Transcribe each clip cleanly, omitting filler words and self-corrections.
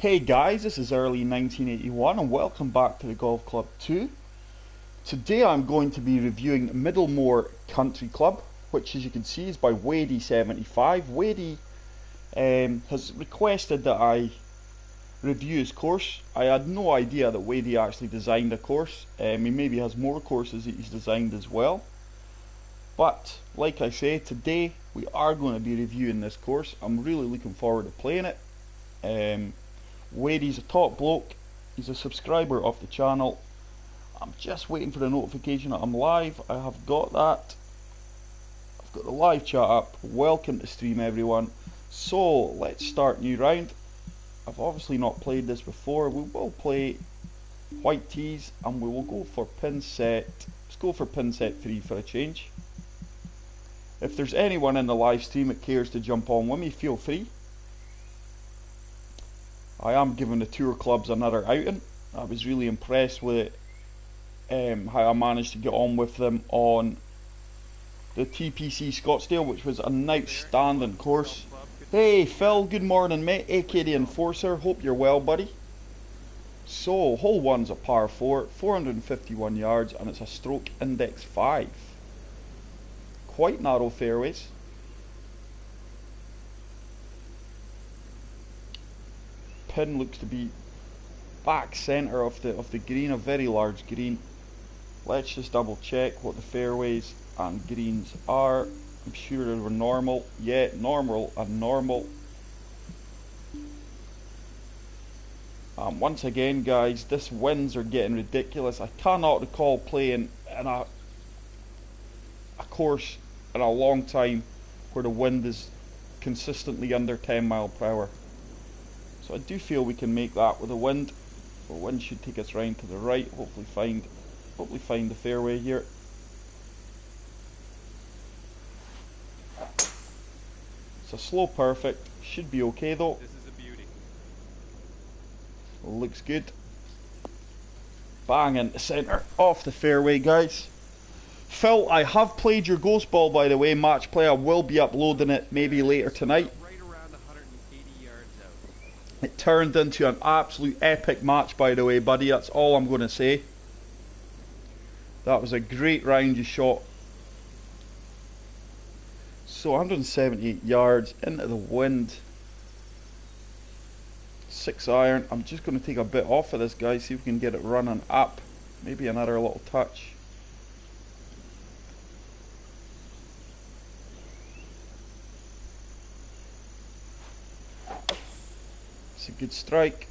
Hey guys, this is early 1981 and welcome back to the Golf Club 2. Today I'm going to be reviewing Middlemore Country Club, which as you can see is by Wadey75. Wadey has requested that I review his course. I had no idea that Wadey actually designed a course. He maybe has more courses that he's designed as well. But like I say, today we are going to be reviewing this course. I'm really looking forward to playing it. Wadey's a top bloke. He's a subscriber of the channel. I'm just waiting for the notification that I'm live. I have got that. I've got the live chat up. Welcome to stream, everyone. So let's start new round. I've obviously not played this before. We will play white tees and we will go for pin set. Let's go for pin set 3 for a change. If there's anyone in the live stream that cares to jump on with me, feel free. I am giving the tour clubs another outing. I was really impressed with how I managed to get on with them on the TPC Scottsdale, which was an outstanding course. Hey Phil, good morning mate, aka the Enforcer, hope you're well buddy. So, hole 1's a par 4, 451 yards and it's a stroke index 5. Quite narrow fairways. Pin looks to be back centre of the green, a very large green. Let's just double check what the fairways and greens are. I'm sure they were normal. Yeah, normal and normal. Once again guys, this winds are getting ridiculous. I cannot recall playing in a course in a long time where the wind is consistently under 10 mile per hour. So I do feel we can make that with the wind. The wind should take us round to the right. Hopefully find the fairway here. It's a slow perfect. Should be okay though. This is a beauty. Looks good. Bang into centre off the fairway, guys. Phil, I have played your ghost ball by the way, match play. I will be uploading it maybe later tonight. Right around 180 yards out. It turned into an absolute epic match by the way, buddy. That's all I'm going to say. That was a great round you shot. So 178 yards into the wind. 6 iron. I'm just going to take a bit off of this guy, see if we can get it running up. Maybe another little touch. It's a good strike.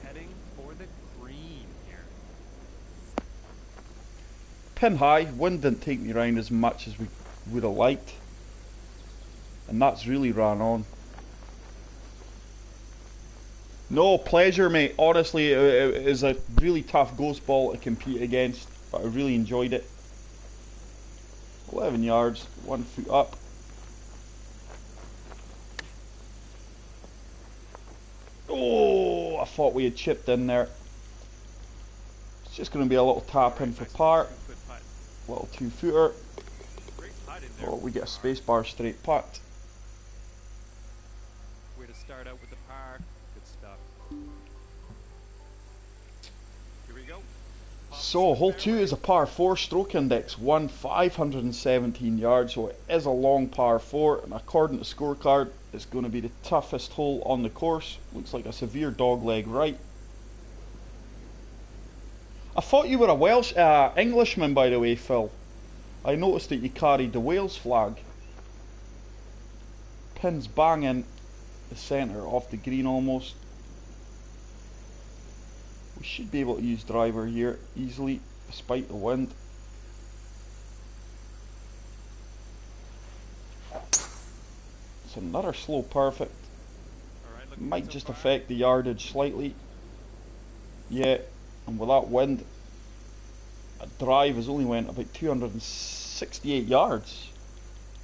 Heading for the green here. Pin high. Wind didn't take me around as much as we would have liked. And that's really ran on. No, pleasure mate. Honestly, it is a really tough ghost ball to compete against. But I really enjoyed it. 11 yards, 1 foot up. Oh, I thought we had chipped in there. It's just going to be a little tap in for par. Little 2-footer. Oh, we get a space bar straight putt. Way to start out with the par. Good stuff. Here we go. So, hole 2 is a par 4, stroke index 1, 517 yards. So, it is a long par 4. And according to scorecard, it's going to be the toughest hole on the course. Looks like a severe dogleg right. I thought you were a Welsh Englishman, by the way, Phil. I noticed that you carried the Wales flag. Pins banging the centre off the green almost. We should be able to use driver here easily, despite the wind. It's another slow perfect. Might just affect the yardage slightly. Yeah, and with that wind, a drive has only went about 268 yards.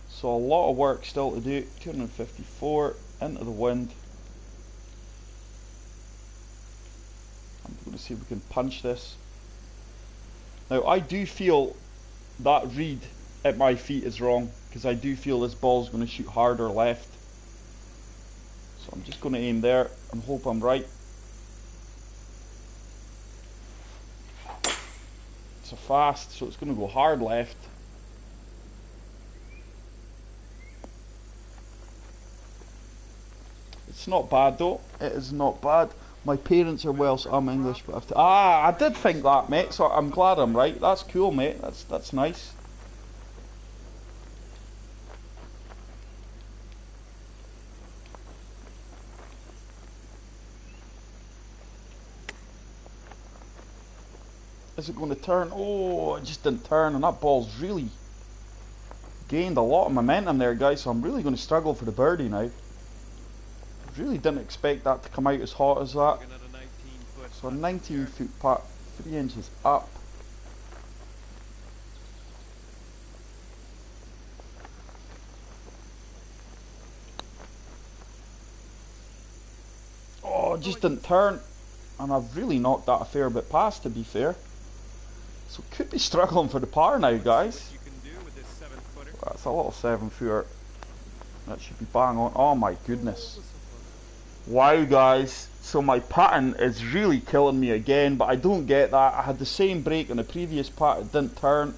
So a lot of work still to do. 254 into the wind. I'm going to see if we can punch this. Now I do feel that read at my feet is wrong, because I do feel this ball's going to shoot harder left. So I'm just going to aim there and hope I'm right. It's a fast, so it's going to go hard left. It's not bad though. It is not bad. My parents are Welsh. I'm English, but I did think that, mate. So I'm glad I'm right. That's cool, mate. That's nice. Is it going to turn? Oh, it just didn't turn, and that ball's really gained a lot of momentum there, guys. So I'm really going to struggle for the birdie now. Really didn't expect that to come out as hot as that. So a 19-foot putt, 3 inches up. Oh, it just didn't turn. And I've really knocked that a fair bit past, to be fair. So could be struggling for the par now, guys. That's a little 7-footer. That should be bang on. Oh my goodness. Wow, guys. So my putting is really killing me again, but I don't get that. I had the same break on the previous putt. It didn't turn.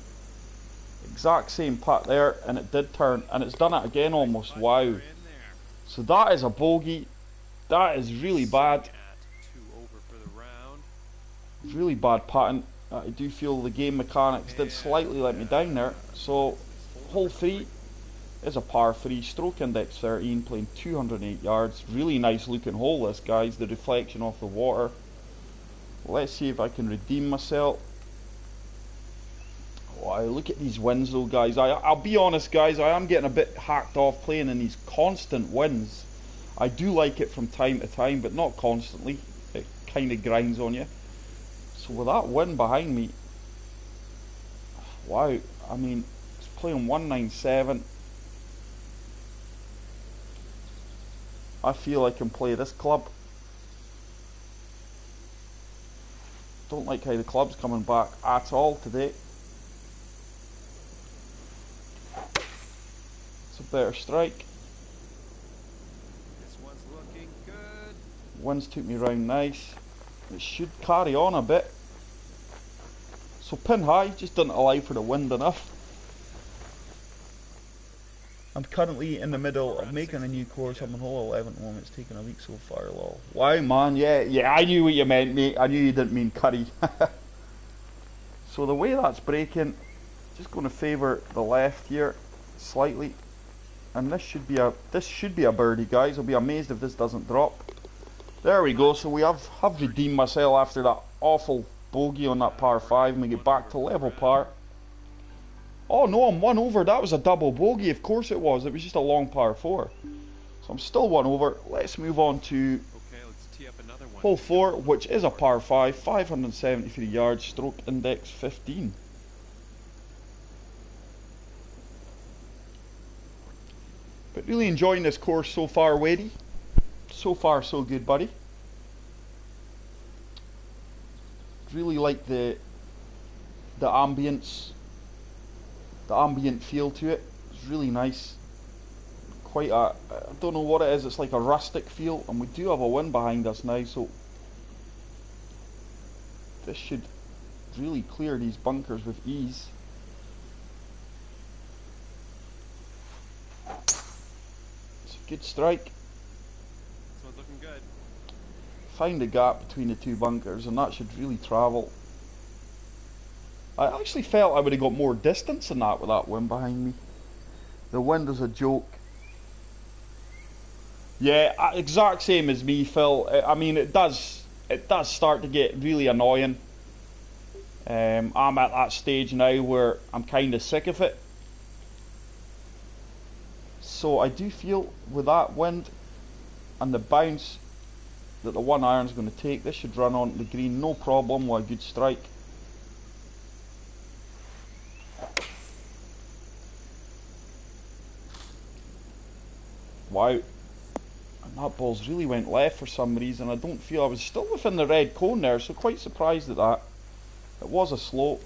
Exact same putt there, and it did turn. And it's done it again almost. Wow. So that is a bogey. That is really bad. Really bad putting. I do feel the game mechanics did slightly let me down there. So hole 3 is a par 3, stroke index 13, playing 208 yards. Really nice looking hole this, guys, the reflection off the water. Let's see if I can redeem myself. Wow, look at these winds though, guys. I'll be honest, guys, I am getting a bit hacked off playing in these constant winds. I do like it from time to time, but not constantly. It kind of grinds on you. So with that wind behind me, wow, I mean, it's playing 197. I feel I can play this club. Don't like how the club's coming back at all today. It's a better strike. This one's looking good. Winds took me round nice. It should carry on a bit. So pin high, just didn't allow for the wind enough. I'm currently in the middle of making a new course. I'm on hole 11 at the moment. It's taken a week so far, lol. Wow, man, yeah, I knew what you meant, mate. I knew you didn't mean Curry. So the way that's breaking, just going to favour the left here slightly, and this should be a birdie, guys. I'll be amazed if this doesn't drop. There we go. So we have redeemed myself after that awful bogey on that par 5, and we get back to level par. Oh no, I'm 1 over. That was a double bogey. Of course it was. It was just a long par 4. So I'm still 1 over. Let's move on to hole 4, which is a par 5, 573 yards, stroke index 15. But really enjoying this course so far, Wadey. So far so good, buddy. Really like the ambience, the ambient feel to it. It's really nice. Quite a, I don't know what it is, it's like a rustic feel, and we do have a wind behind us now, so this should really clear these bunkers with ease. It's a good strike. This one's looking good. Find a gap between the 2 bunkers, and that should really travel. I actually felt I would have got more distance than that with that wind behind me. The wind is a joke. Yeah, exact same as me, Phil. I mean, it does start to get really annoying. I'm at that stage now where I'm kind of sick of it. So I do feel with that wind and the bounce that the 1 iron's going to take, this should run onto the green, no problem, with a good strike. Wow. And that ball's really went left for some reason. I don't feel, I was still within the red cone there, so quite surprised at that. It was a slope.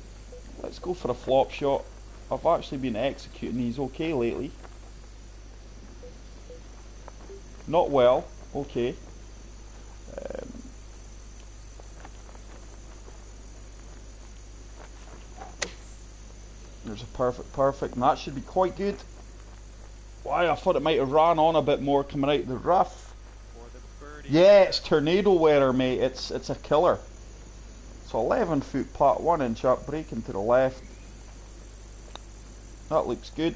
Let's go for a flop shot. I've actually been executing these okay lately. Not well, Okay. There's a perfect, and that should be quite good. Why, I thought it might have ran on a bit more coming out of the rough. Yeah, it's tornado weather, mate. It's a killer. So 11 foot putt, 1 inch up, breaking to the left. That looks good.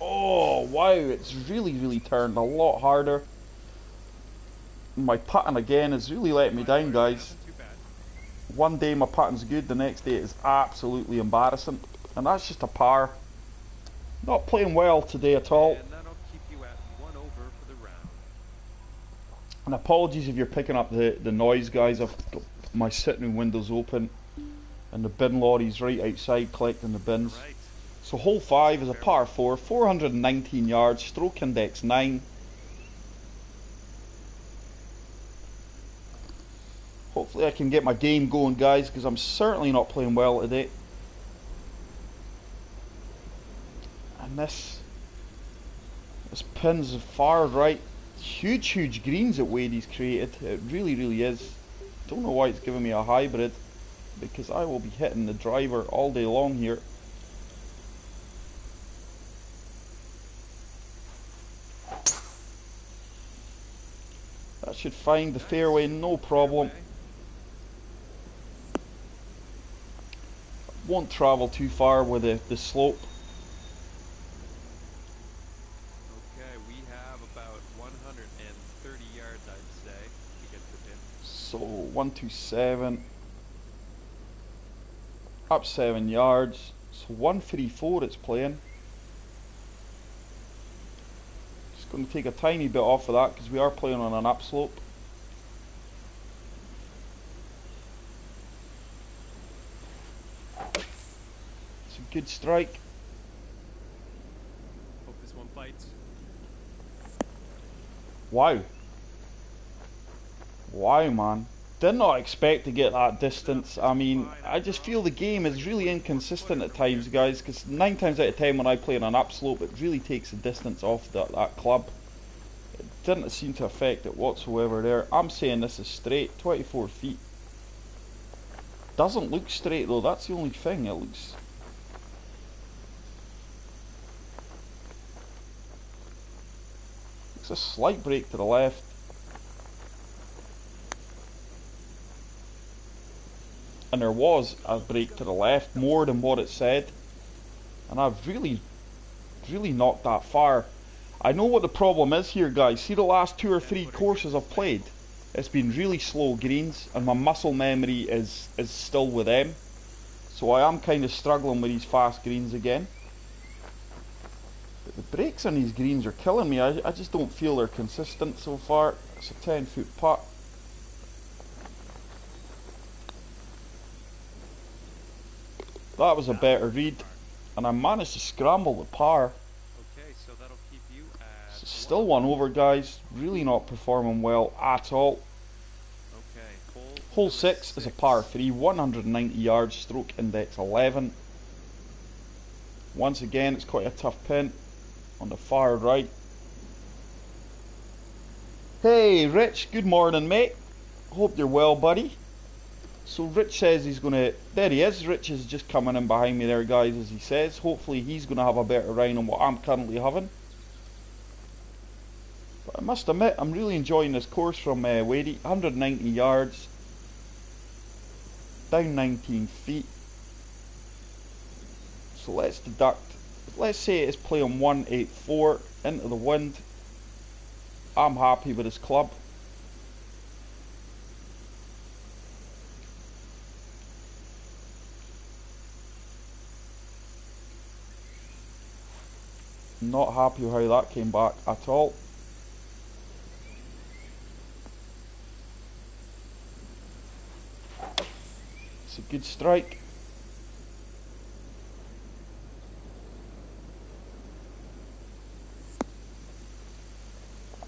Oh wow, it's really turned a lot harder. My putting again has really let me down, guys. One day my putting's good, the next day it is absolutely embarrassing. And that's just a par. Not playing well today at all. And that'll keep you at 1 over for the round. And apologies if you're picking up the noise, guys. I've got my sitting room windows open and the bin lorry's right outside collecting the bins. Right. So hole 5 is a par 4, 419 yards, stroke index 9. Hopefully I can get my game going, guys, because I'm certainly not playing well today. And this pin's far right. Huge greens that Wadey's created. It really is. Don't know why it's giving me a hybrid, because I will be hitting the driver all day long here. That should find the fairway, no problem. Won't travel too far with the slope. Okay, we have about 130 yards, I'd say, to get to the pin. So 127, up 7 yards. So 134 it's playing. Just going to take a tiny bit off of that because we are playing on an upslope. It's a good strike. Hope this one bites. Wow. Wow, man. Did not expect to get that distance. I mean, I just feel the game is really inconsistent at times, guys, because 9 times out of 10 when I play on an upslope, it really takes the distance off that club. It didn't seem to affect it whatsoever there. I'm saying this is straight, 24 feet. Doesn't look straight though, that's the only thing. It looks... It's a slight break to the left. And there was a break to the left, more than what it said. And I've really knocked that far. I know what the problem is here, guys. See the last 2 or 3 courses I've played? It's been really slow greens, and my muscle memory is still with them. So I am kind of struggling with these fast greens again. But the breaks on these greens are killing me. I just don't feel they're consistent so far. It's a 10-foot putt. That was a better read, and I managed to scramble the par. Okay, so that'll keep you at... So still 1 over, guys. Really not performing well at all. Okay, Hole 6 is a par 3, 190 yards, stroke index 11. Once again, it's quite a tough pin on the far right. Hey Rich, good morning mate. Hope you're well, buddy. So Rich says he's going to... There he is. Rich is just coming in behind me there, guys, as he says. Hopefully he's going to have a better round than what I'm currently having. But I must admit, I'm really enjoying this course from Wadey. 190 yards. Down 19 feet. So let's deduct. Let's say it's playing 184 into the wind. I'm happy with this club. Not happy with how that came back at all. It's a good strike.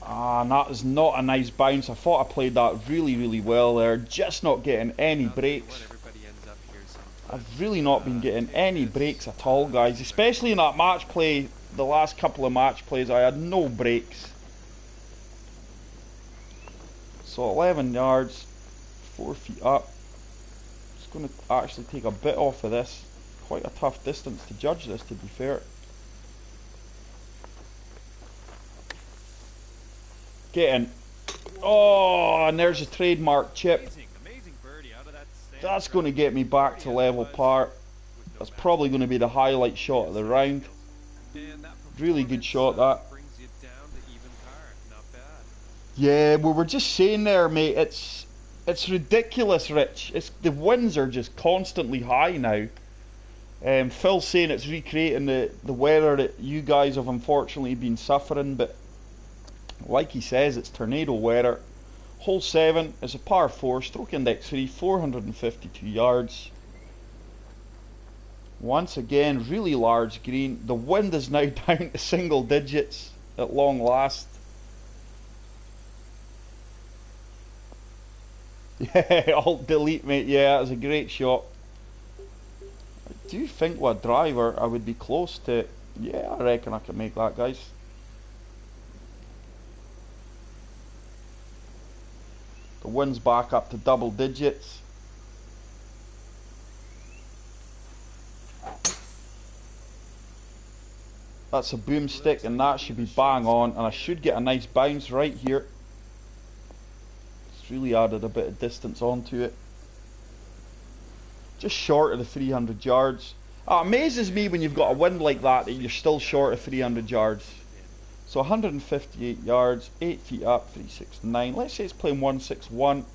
And that is not a nice bounce. I thought I played that really well there. Just not getting any breaks. I've really not been getting any breaks at all, guys. Especially in that match play. The last couple of match plays I had no breaks. So 11 yards, 4 feet up. It's going to actually take a bit off of this. Quite a tough distance to judge this, to be fair. Get in. Oh, and there's a trademark chip. Amazing birdie out of that sand. That's going to get me back to level par. That's probably going to be the highlight shot of the round. Really good shot, that. Brings you down to even par. Not bad. Yeah, we were just saying there, mate. It's ridiculous, Rich. The winds are just constantly high now. Phil's saying it's recreating the weather that you guys have unfortunately been suffering, but like he says, it's tornado weather. Hole 7 is a par 4, stroke index 3, 452 yards. Once again, really large green. The wind is now down to single digits at long last. Yeah, Alt delete, mate. Yeah, it was a great shot. I do think with a driver I would be close to. Yeah, I reckon I can make that, guys. The wind's back up to double digits. That's a boomstick, and that should be bang on, and I should get a nice bounce right here. It's really added a bit of distance onto it. Just short of the 300 yards. It amazes me when you've got a wind like that you're still short of 300 yards. So 158 yards, 8 feet up, 369. Let's say it's playing 161.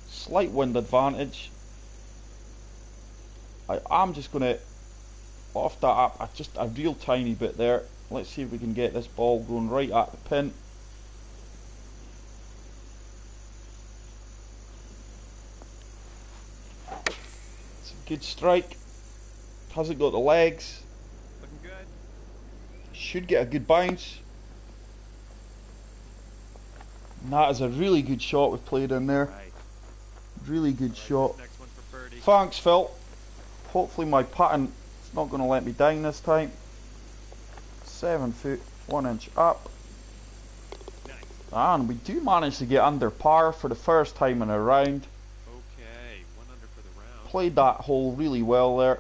Slight wind advantage. I'm just going to off that up just a real tiny bit there. Let's see if we can get this ball going right at the pin. It's a good strike. Hasn't got the legs. Looking good. Should get a good bounce. And that is a really good shot we've played in there. Right. Really good shot. Next one for birdie. Thanks, Phil. Hopefully my putting is not going to let me down this time. 7 foot, 1 inch up. Nice. And we do manage to get under par for the first time in a round. Okay, 1 under for the round. Played that hole really well there.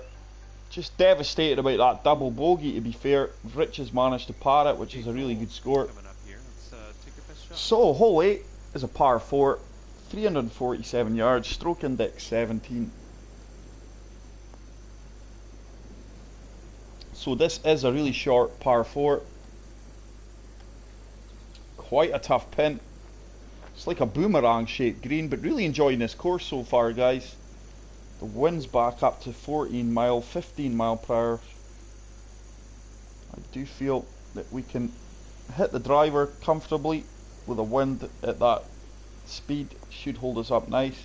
Just devastated about that double bogey, to be fair. Rich has managed to par it, which is a really good score. Coming up here. Let's take your best shot. So, hole 8 is a par 4, 347 yards, stroke index 17. So this is a really short par 4. Quite a tough pin. It's like a boomerang shaped green, but really enjoying this course so far, guys. The wind's back up to 14 mile, 15 mile per hour. I do feel that we can hit the driver comfortably with a wind at that speed. Should hold us up nice.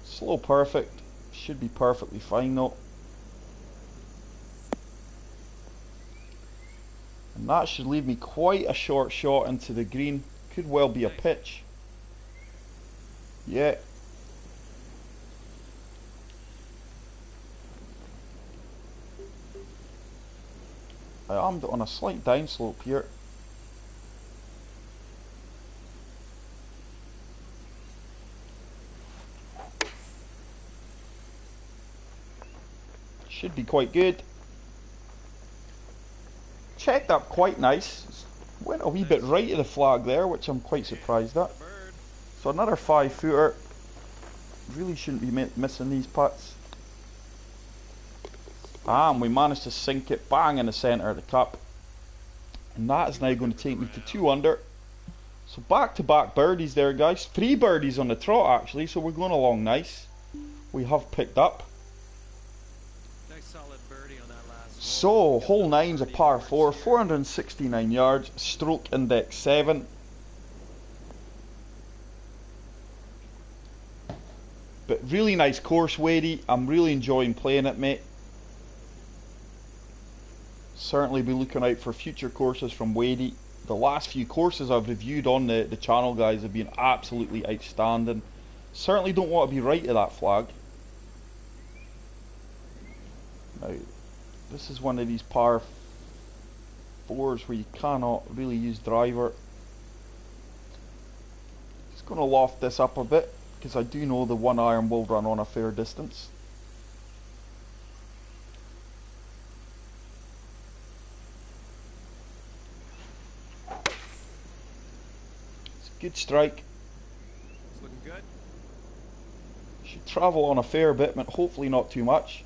Slow perfect. Should be perfectly fine though. And that should leave me quite a short shot into the green. Could well be a pitch. Yeah. I am on a slight downslope here. Should be quite good. Checked up quite nice. Went a wee bit right of the flag there, which I'm quite surprised at. So another 5 footer. Really shouldn't be missing these putts. And we managed to sink it bang in the centre of the cup. And that is now going to take me to 2 under. So back to back birdies there, guys. 3 birdies on the trot actually, so we're going along nice. We have picked up. Solid birdie on that last So, hole 9's a par 4, 469 yards, stroke index 7. But really nice course, Wadey. I'm really enjoying playing it, mate. Certainly be looking out for future courses from Wadey. The last few courses I've reviewed on the channel, guys, have been absolutely outstanding. Certainly don't want to be right of that flag. Now, this is one of these par 4s where you cannot really use driver. Just going to loft this up a bit because I do know the 1 iron will run on a fair distance. It's a good strike. It's looking good. Should travel on a fair bit, but hopefully not too much.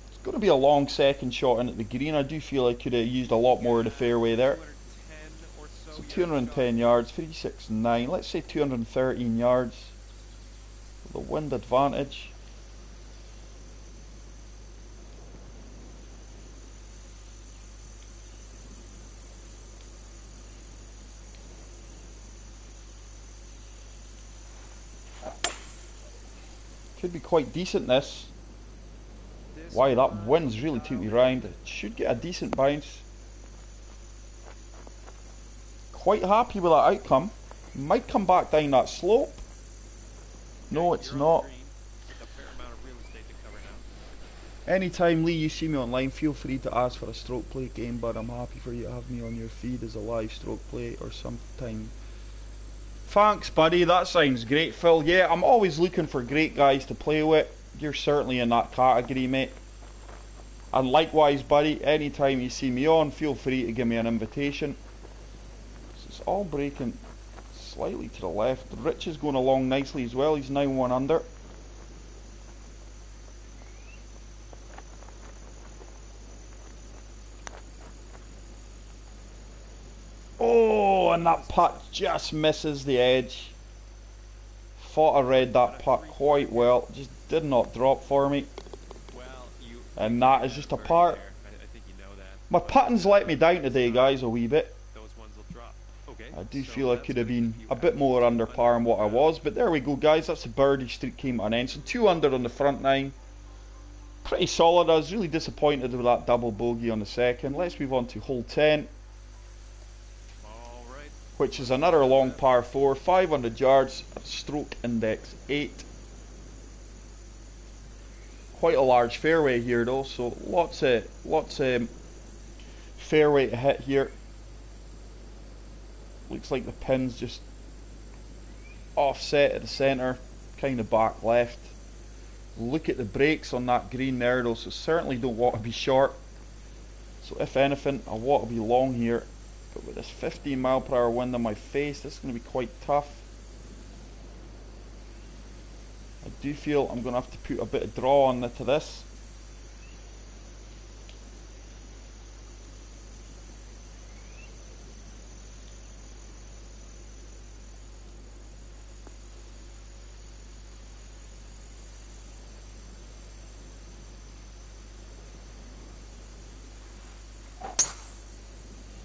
It's going to be a long second shot in at the green. I do feel I could have used a lot more of the fairway there. 210 or so. So 210 yards, 369. Let's say 213 yards. The wind advantage. Could be quite decent this. Why, that wind's really took me round. It should get a decent bounce. Quite happy with that outcome. Might come back down that slope. No, it's not. Anytime, Lee, you see me online, feel free to ask for a stroke play game, but I'm happy for you to have me on your feed as a live stroke play or sometime. Thanks, buddy. That sounds great, Phil. Yeah, I'm always looking for great guys to play with. You're certainly in that category, mate. And likewise, buddy, anytime you see me on, feel free to give me an invitation. So it's all breaking slightly to the left. Rich is going along nicely as well. He's now 1 under. Oh, and that putt just misses the edge. Thought I read that putt quite well. Just did not drop for me. And that is just a par. My putting's let me down today, guys, a wee bit. I do feel I could have been a bit more under par than what I was. But there we go, guys. That's the birdie streak came to an end. So 2 under on the front 9. Pretty solid. I was really disappointed with that double bogey on the second. Let's move on to hole 10. Which is another long par 4, 500 yards, stroke index 8. Quite a large fairway here though, so lots of fairway to hit here. Looks like the pin's just offset at the centre, kind of back left. Look at the breaks on that green there though, so certainly don't want to be short. So if anything, I want to be long here. But with this 15 mile per hour wind in my face, this is going to be quite tough. I do feel I'm going to have to put a bit of draw on to this.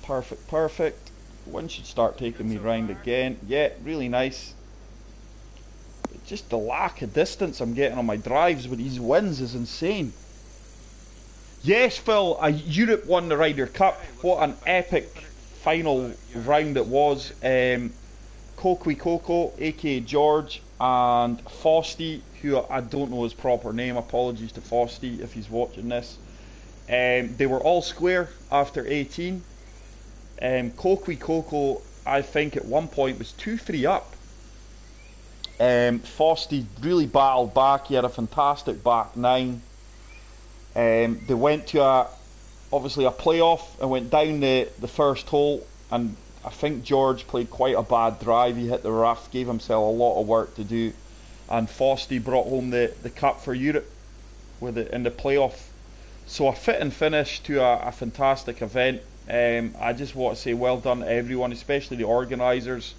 Perfect, perfect. Wind should start taking me round again. Yeah, really nice. But just the lack of distance I'm getting on my drives with these winds is insane. Yes, Phil, Europe won the Ryder Cup. What an epic final round it was. Kokwi Coco, aka George, and Fosty, who I don't know his proper name. Apologies to Fosty if he's watching this. They were all square after 18. Kokwi Coco, I think at one point was 2-3 up. Fosty really battled back. He had a fantastic back 9. They went to obviously a playoff and went down the first hole, and I think George played quite a bad drive. He hit the rough, gave himself a lot of work to do, and Fosty brought home the cup for Europe with it in the playoff. So a fitting finish to a fantastic event. I just want to say well done to everyone, especially the organisers,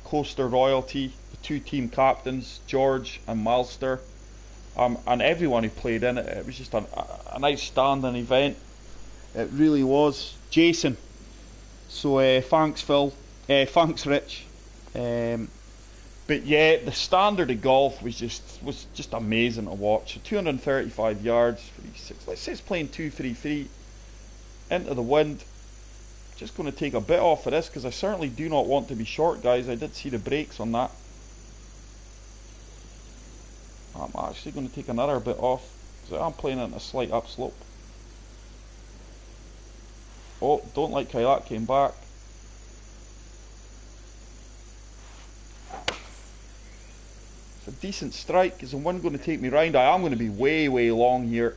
Coaster Royalty, the 2 team captains, George and Malster, and everyone who played in it. It was just an outstanding event. It really was. Jason. So thanks, Phil. Thanks, Rich. But yeah, the standard of golf was just amazing to watch. So 235 yards, 36. Let's say it's playing 2-3-3 into the wind. Just going to take a bit off of this because I certainly do not want to be short, guys. I did see the brakes on that. I'm actually going to take another bit off because I'm playing it in a slight upslope. Oh, don't like how that came back. It's a decent strike. Is the one going to take me round? I am going to be way, way long here.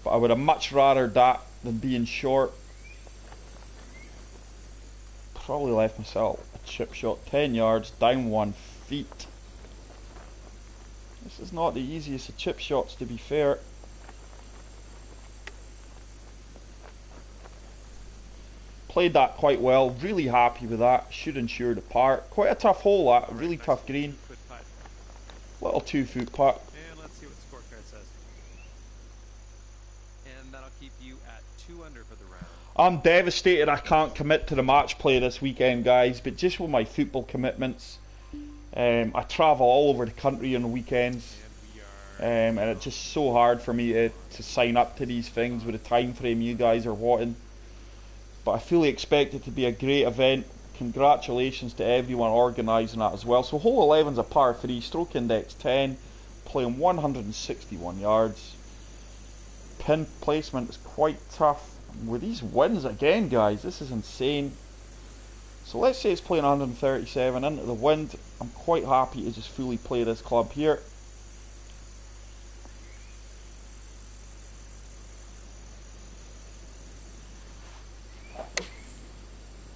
But I would have much rather that than being short. Probably left myself a chip shot. 10 yards, down 1 feet. This is not the easiest of chip shots, to be fair. Played that quite well. Really happy with that. Should ensure the par. Quite a tough hole, that. Really tough green. Little 2-foot putt. And let's see what the scorecard says. And that'll keep you at 2 under for the round. I'm devastated I can't commit to the match play this weekend, guys, but just with my football commitments, I travel all over the country on the weekends, and it's just so hard for me to sign up to these things with the time frame you guys are wanting. But I fully expect it to be a great event. Congratulations to everyone organising that as well. So hole 11's a par 3, stroke index 10, playing 161 yards. Pin placement is quite tough. With these winds again, guys, this is insane. So let's say it's playing 137 into the wind. I'm quite happy to just fully play this club here.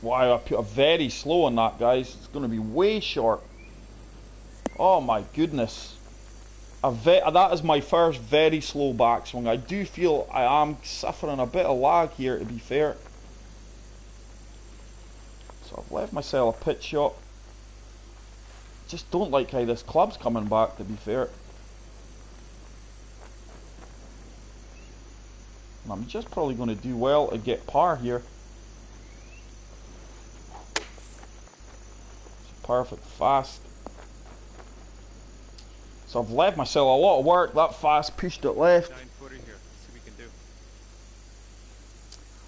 Wow, I put a very slow on that, guys. It's going to be way short. Oh my goodness. That is my first very slow backswing. I do feel I am suffering a bit of lag here, to be fair. So I've left myself a pitch shot. Just don't like how this club's coming back, to be fair. And I'm just probably going to do well to get par here. Perfect fast. So I've left myself a lot of work. That fast pushed it left. 9-footer here. Let's see what we can do.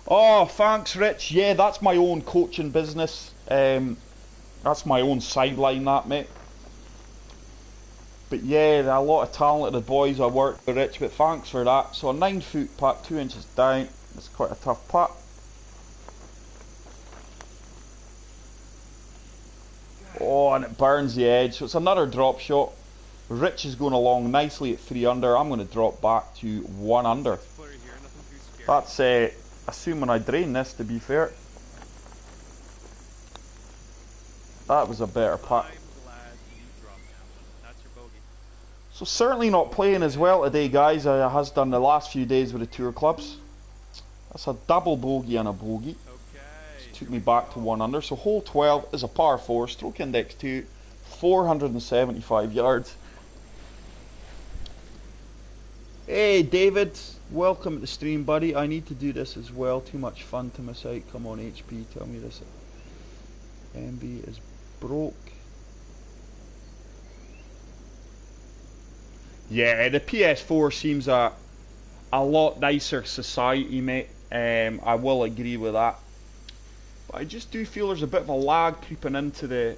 Oh, thanks, Rich. Yeah, that's my own coaching business. That's my own sideline, that, mate. But yeah, there are a lot of talented boys I work with, Rich. But thanks for that. So a 9-foot putt, 2 inches down. It's quite a tough putt. Oh, and it burns the edge. So it's another drop shot. Rich is going along nicely at 3 under. I'm going to drop back to 1 under. That's assuming I drain this, to be fair. That was a better putt. So certainly not playing as well today, guys, as I has done the last few days with the tour clubs. That's a double bogey and a bogey. Took me back to 1 under. So hole 12 is a par 4, stroke index 2, 475 yards. Hey David, welcome to the stream, buddy. I need to do this as well. Too much fun to miss out. Come on, HP, tell me this. MB is broke. Yeah, the PS4 seems a lot nicer society, mate. I will agree with that. But I just do feel there's a bit of a lag creeping into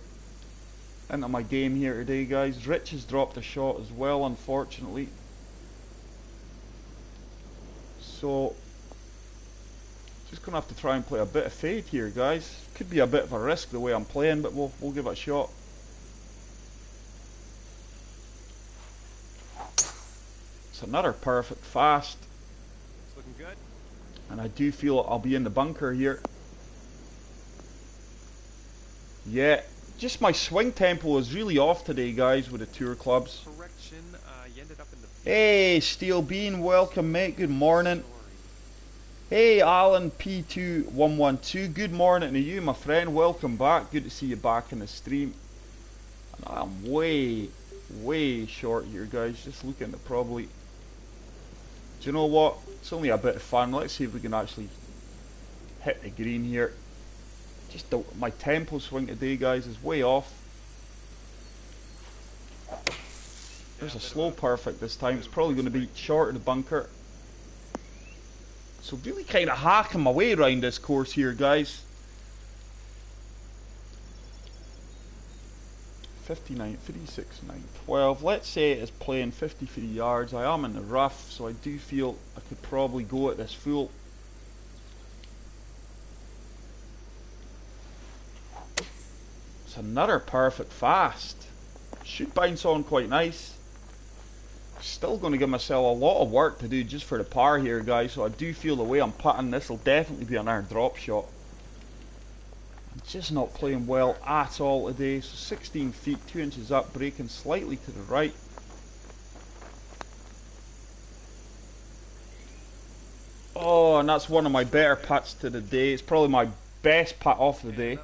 my game here today, guys. Rich has dropped a shot as well, unfortunately. So just gonna have to try and play a bit of fade here, guys. Could be a bit of a risk the way I'm playing, but we'll give it a shot. It's another perfect fast. It's looking good. And I do feel I'll be in the bunker here. Yeah, just my swing tempo is really off today, guys, with the tour clubs. Correction, you ended up in the... Hey, Steel Bean, welcome, mate. Good morning. Hey, Alan P2112. Good morning to you, my friend. Welcome back. Good to see you back in the stream. And I'm way short here, guys. Just looking to probably... Do you know what? It's only a bit of fun. Let's see if we can actually hit the green here. Just my tempo swing today, guys, is way off. There's a slow perfect this time. It's probably going to be short of the bunker. So really kind of hacking my way around this course here, guys. 59, 36, 9, 12. Let's say it is playing 53 yards. I am in the rough, so I do feel I Could probably go at this full. It's another perfect fast. Should bounce on quite nice. Still going to give myself a lot of work to do just for the par here, guys. So I do feel the way I'm putting, this will definitely be another drop shot. I'm just not playing well at all today. So 16 feet, 2 inches up, breaking slightly to the right. Oh, and that's one of my better putts to the day. It's probably my best putt off the day.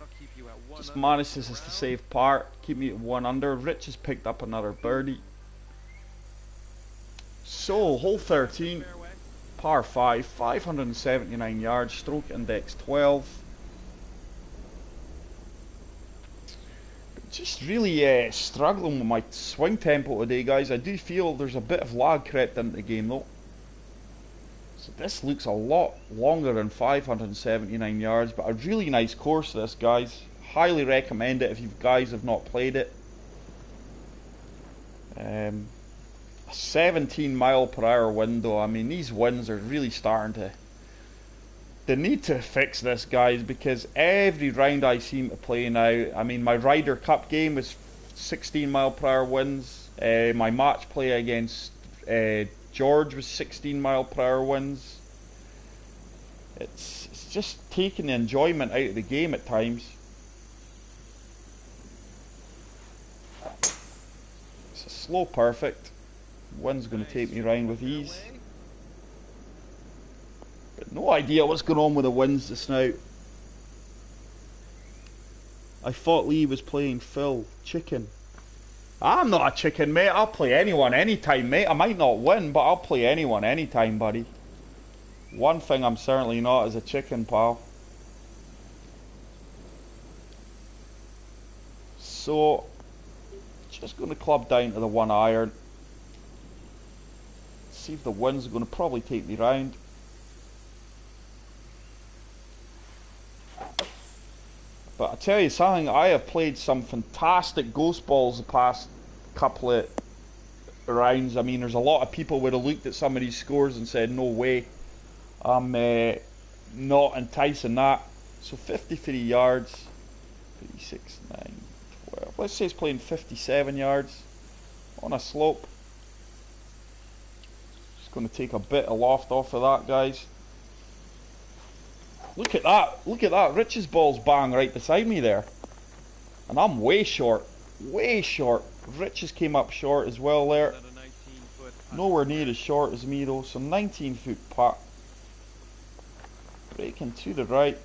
Just manages to save par, keep me at 1 under. Rich has picked up another birdie. So, hole 13, par 5, 579 yards, stroke index 12. Just really struggling with my swing tempo today, guys. I do feel there's a bit of lag crept into the game though. So this looks a lot longer than 579 yards, but a really nice course this, guys. Highly recommend it if you guys have not played it. 17 mile per hour window. I mean, these winds are really starting to... They need to fix this, guys, because every round I seem to play now... I mean, my Ryder Cup game was 16 mile per hour winds. My match play against George was 16 mile per hour winds. It's just taking the enjoyment out of the game at times. It's a slow perfect. Wind's going to take me round with ease. But no idea what's going on with the winds just now. I thought Lee was playing Phil. Chicken. I'm not a chicken, mate. I'll play anyone anytime, mate. I might not win, but I'll play anyone anytime, buddy. One thing I'm certainly not is a chicken, pal. So, just going to club down to the 1 iron. See if the wind's going to probably take me round. But I tell you something, I have played some fantastic ghost balls the past couple of rounds. I mean, there's a lot of people would have looked at some of these scores and said, no way, I'm not enticing that. So 53 yards, 36, 9, 12. Let's say it's playing 57 yards on a slope. Going to take a bit of loft off of that, guys. Look at that. Look at that. Rich's ball's bang right beside me there. And I'm way short. Way short. Rich's came up short as well there. Nowhere near as short as me though. So 19 foot putt. Breaking to the right.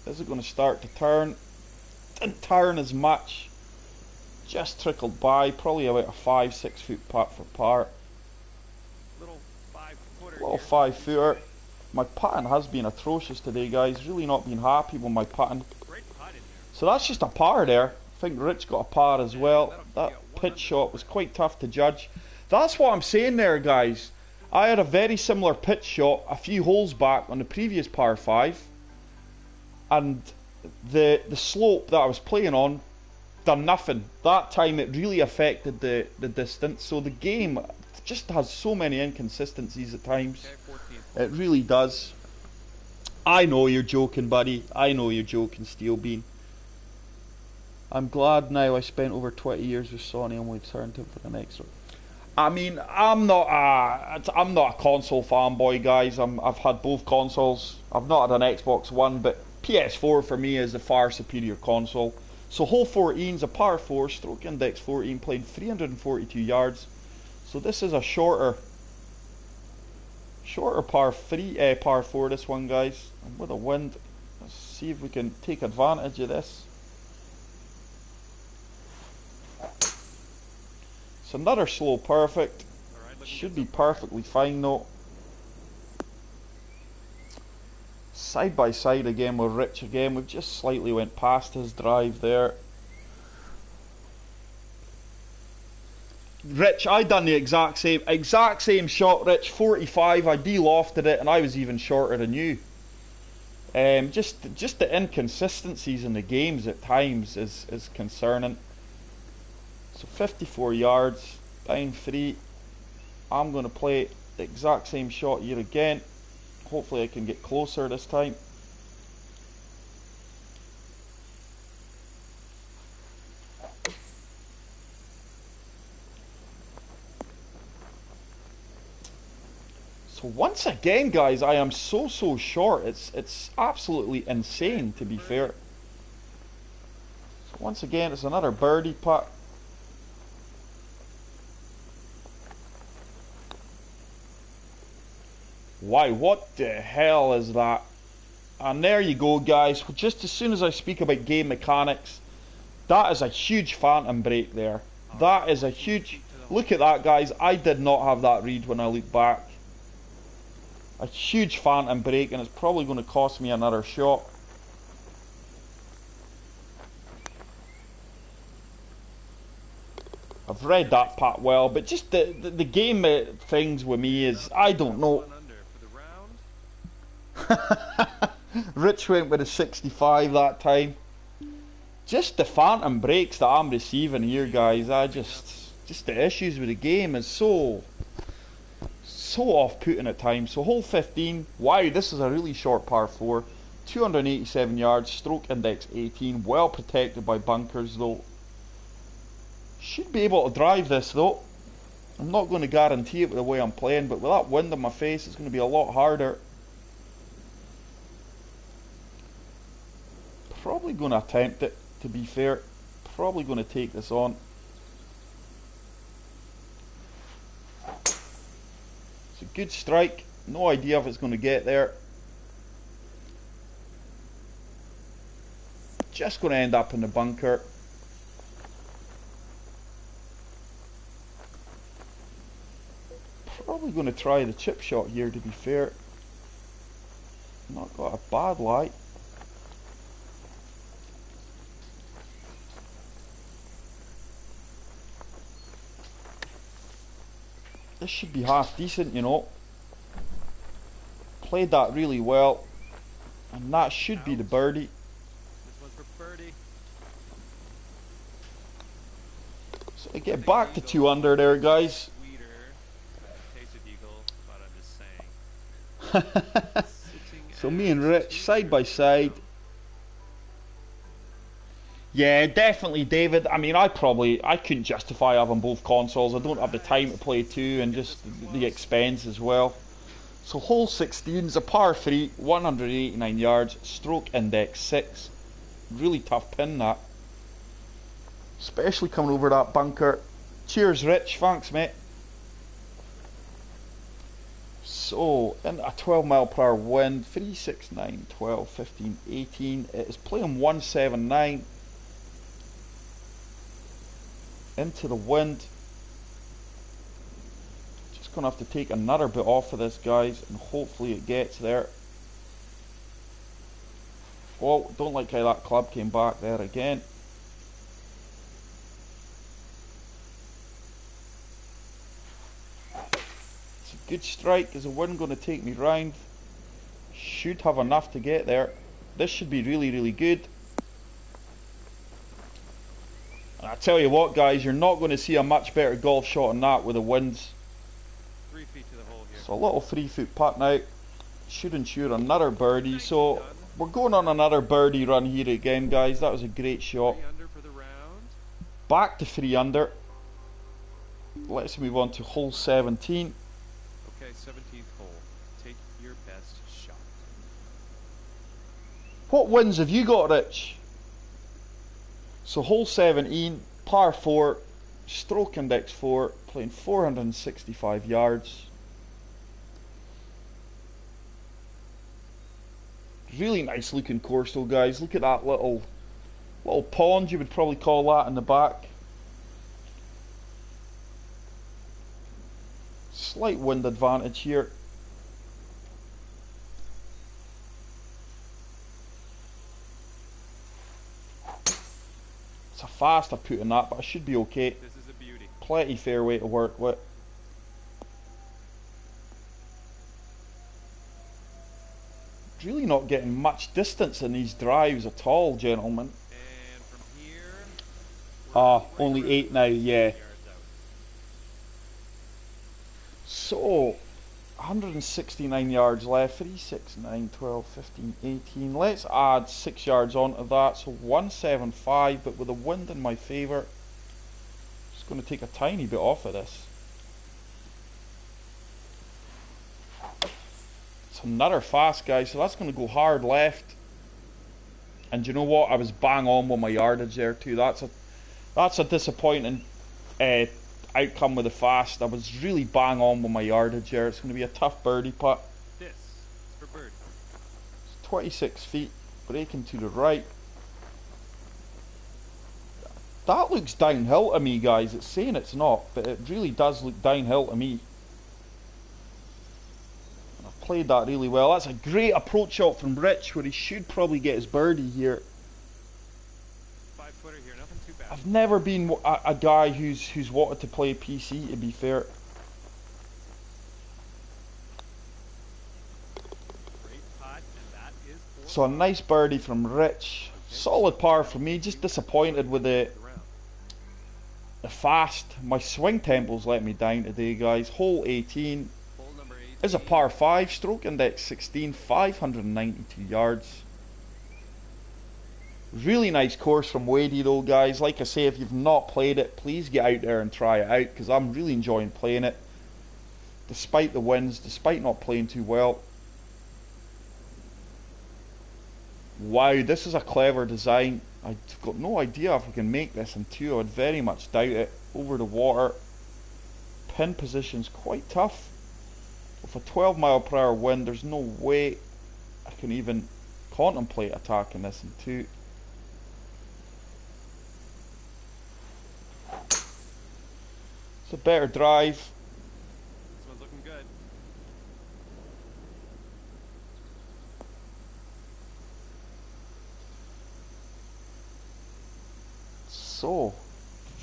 Is it going to start to turn? Didn't turn as much. Just trickled by, probably about a 5-6 foot putt for par. Little 5 footer. My putting has been atrocious today, guys. Really not been happy with my putting. So that's just a par there. I think Rich got a par as well. That pitch shot was quite tough to judge. That's what I'm saying there, guys. I had a very similar pitch shot a few holes back on the previous par 5. And the slope that I was playing on done nothing. That time it really affected the distance. So the game just has so many inconsistencies at times. It really does. I know you're joking, buddy. I know you're joking, Steel Bean. I'm glad now I spent over 20 years with Sony and we turned him for the next one. I mean, I'm not a console fanboy, guys. I've had both consoles. I've not had an Xbox One, but PS4 for me is a far superior console. So hole 14 is a par 4, stroke index 14, playing 342 yards. So this is a shorter par 4 this one, guys. And with a wind, let's see if we can take advantage of this. It's another slow perfect. Should be perfectly fine though. Side by side again with Rich again. We've just slightly went past his drive there. Rich, I done the exact same shot, Rich. 45, I de-lofted it and I was even shorter than you. Just the inconsistencies in the games at times is concerning. So 54 yards, down 3. I'm going to play the exact same shot here again. Hopefully I can get closer this time. So once again, guys, I am so short. It's absolutely insane, to be fair. So once again, it's another birdie putt. Wow, what the hell is that? And there you go, guys. Just as soon as I speak about game mechanics, that is a huge phantom break there. That is a huge... Look at that, guys. I did not have that read when I look back. A huge phantom break, and it's probably going to cost me another shot. I've read that putt well, but just the game things with me is, I don't know. Rich went with a 65 that time. Just the phantom breaks that I'm receiving here, guys. Just the issues with the game is so off-putting at times. So hole 15, wow, this is a really short par 4, 287 yards, stroke index 18, well protected by bunkers though. Should be able to drive this though. I'm not going to guarantee it with the way I'm playing, but with that wind in my face, it's going to be a lot harder. Probably going to attempt it, to be fair. Probably going to take this on. It's a good strike. No idea if it's going to get there. Just going to end up in the bunker. Probably going to try the chip shot here, to be fair. Not got a bad lie. This should be half decent, you know. Played that really well. And that should be the birdie. This one's for birdie. So I get back to 2 under there, guys. So me and Rich, side by side. Yeah, definitely, David. I mean, I couldn't justify having both consoles. I don't have the time to play 2 and just the expense as well. So hole 16 is a par 3, 189 yards, stroke index 6. Really tough pin that. Especially coming over that bunker. Cheers, Rich. Thanks, mate. So, in a 12 mile per hour wind, 3, 6, 9, 12, 15, 18. It is playing 179. Into the wind. Just going to have to take another bit off of this, guys, and hopefully it gets there. Oh, don't like how that club came back there again. It's a good strike. Is the wind going to take me round? Should have enough to get there. This should be really good. I tell you what, guys, you're not going to see a much better golf shot than that with the winds. 3 feet to the hole here. So a little 3-foot putt now. Should ensure another birdie. So we're going on another birdie run here again, guys. That was a great shot. 3 under for the round. Back to 3 under. Let's move on to hole 17. Okay, 17th hole. Take your best shot. What wins have you got, Rich? So hole 17, par 4, stroke index 4, playing 465 yards. Really nice looking course though, guys. Look at that little pond, you would probably call that, in the back. Slight wind advantage here. It's a fast I put in that, but I should be okay. This is a beauty. Plenty fairway to work with. Really not getting much distance in these drives at all, gentlemen. And from here, Ah, Right only around 8 now, 50 yeah. yards out. So, 169 yards left. 3, 6, 9, 12, 15, 18. Let's add 6 yards onto that. So 175, but with the wind in my favour, just going to take a tiny bit off of this. It's another fast, guys, so that's going to go hard left. And you know what? I was bang on with my yardage there too. That's a disappointing outcome with the fast. I was really bang on with my yardage there. It's going to be a tough birdie putt. This is for birdie. It's 26 feet, breaking to the right. That looks downhill to me, guys. It's saying it's not, but it really does look downhill to me. I've played that really well. That's a great approach shot from Rich, where he should probably get his birdie here. 5-footer here, nothing too bad. I've never been a guy who's wanted to play PC, to be fair. Great putt, and that is for So a nice birdie from Rich. Solid par for me. Just disappointed with the fast. My swing tempo's let me down today, guys. Hole 18 hole number 18. is a par 5. Stroke index 16. 592 yards. Really nice course from Wadey though, guys. Like I say, if you've not played it, please get out there and try it out, because I'm really enjoying playing it. Despite the winds, despite not playing too well. Wow, this is a clever design. I've got no idea if we can make this in 2. I would very much doubt it. Over the water. Pin position's quite tough. With a 12 mile per hour wind, there's no way I can even contemplate attacking this in 2. It's a better drive. This one's looking good. So,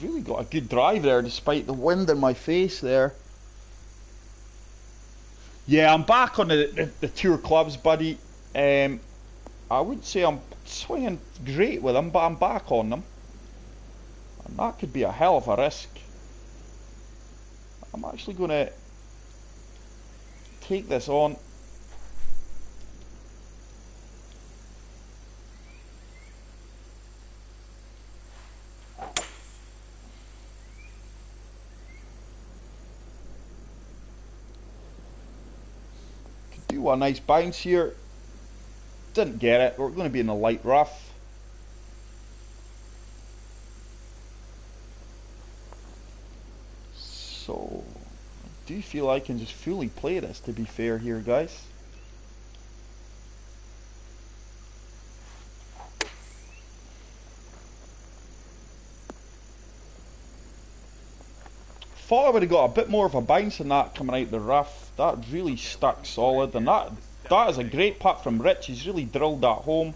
really got a good drive there despite the wind in my face there. Yeah, I'm back on the tour clubs, buddy. I wouldn't say I'm swinging great with them, but I'm back on them. And that could be a hell of a risk. I'm actually going to take this on. Could do a nice bounce here. Didn't get it. We're going to be in a light rough. So, I do feel I can just fully play this, to be fair here, guys. Thought I would have got a bit more of a bounce in that coming out the rough. That really stuck solid, and that is a great putt from Rich. He's really drilled that home.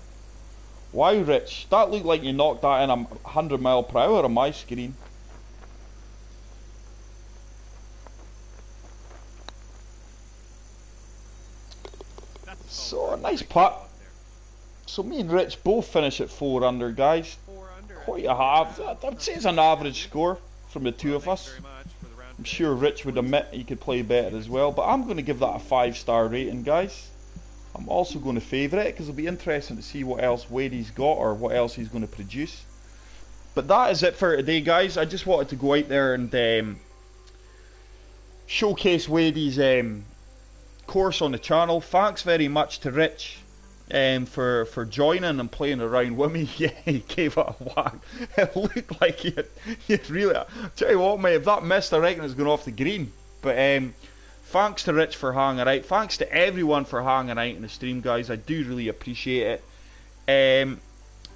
Wow, Rich, that looked like you knocked that in 100 mile per hour on my screen. So, a nice putt. So me and Rich both finish at 4 under, guys. 4 under. Quite a half. I'd say it's an average score from the two of us. I'm sure Rich would admit he could play better as well, but I'm going to give that a 5-star rating, guys. I'm also going to favourite it, because it'll be interesting to see what else Wadey's got, or what else he's going to produce. But that is it for today, guys. I just wanted to go out there and showcase Wadey's course on the channel. Thanks very much to Rich for joining and playing around with me. Yeah, he gave it a whack. It looked like he really... I'll tell you what, mate, if that missed, I reckon it's going off the green. But thanks to Rich for hanging out. Thanks to everyone for hanging out in the stream, guys. I do really appreciate it.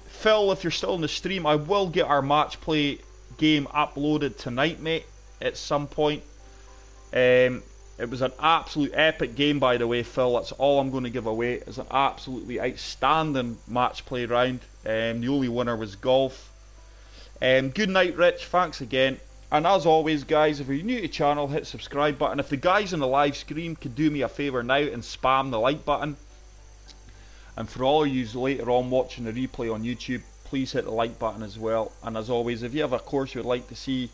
Phil, if you're still in the stream, I will get our match play game uploaded tonight, mate, at some point. It was an absolute epic game, by the way, Phil. That's all I'm going to give away. It's an absolutely outstanding match play round. The only winner was golf. Good night, Rich. Thanks again. And as always, guys, if you're new to the channel, hit subscribe button. If the guys on the live stream could do me a favour now and spam the like button. And for all of you later on watching the replay on YouTube, please hit the like button as well. And as always, if you have a course you'd like to see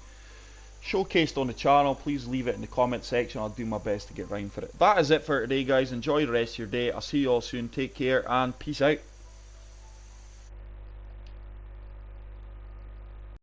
showcased on the channel, please leave it in the comment section. I'll do my best to get round for it. That is it for today, guys. Enjoy the rest of your day. I'll see you all soon. Take care and peace out.